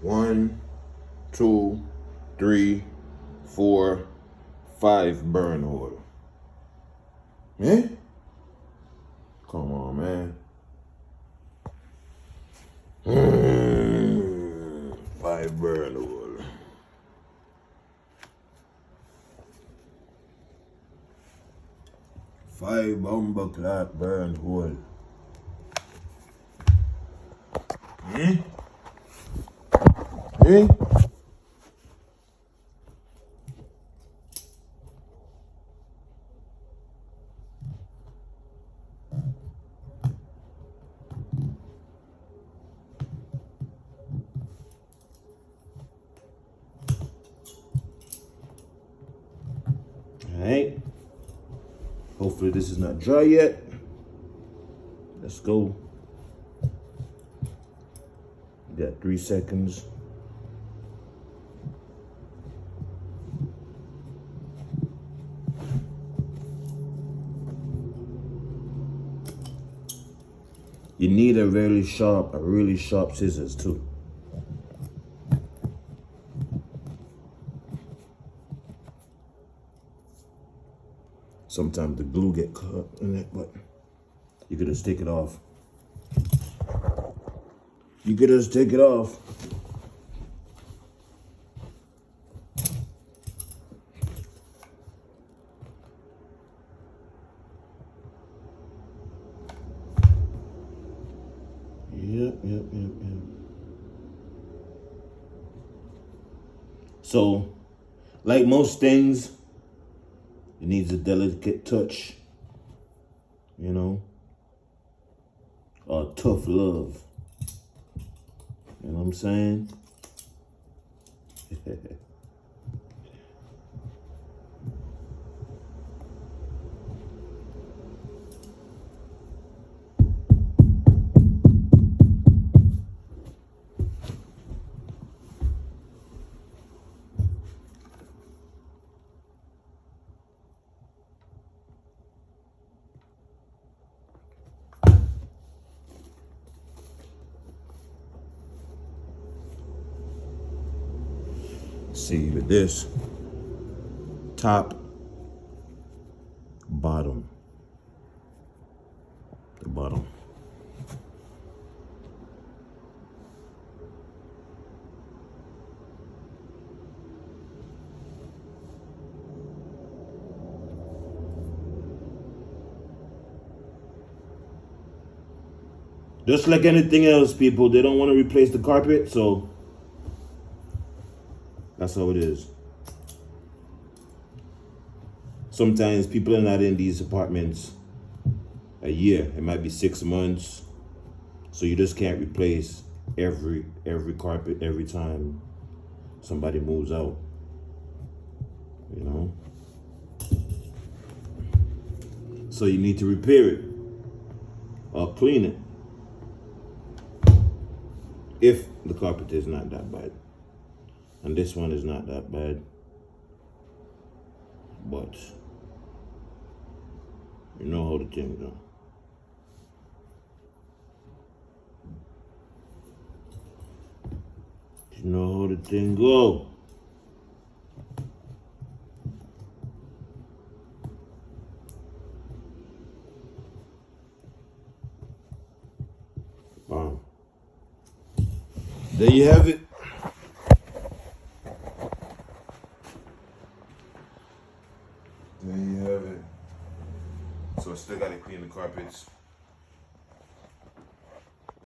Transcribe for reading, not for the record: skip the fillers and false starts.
1, 2, 3, 4, 5 burn hole. Eh? Come on, man. 5 burn hole. 5 bomber clock burn hole. Eh? Eh? Alright. Hopefully this is not dry yet. Let's go. Got 3 seconds. You need a really sharp scissors too. Sometimes the glue get caught in it, but you could just take it off. You could just take it off. Yep. So, like most things, it needs a delicate touch, you know, or tough love. You know what I'm saying? See, with this, top, bottom, the bottom. Just like anything else, people, they don't want to replace the carpet, so that's how it is. Sometimes people are not in these apartments a year. It might be 6 months. So you just can't replace every carpet every time somebody moves out. You know? So you need to repair it or clean it if the carpet is not that bad. And this one is not that bad, but you know how the thing go. You know how the thing go. Wow. There you have it. There you have it. So I still gotta clean the carpets.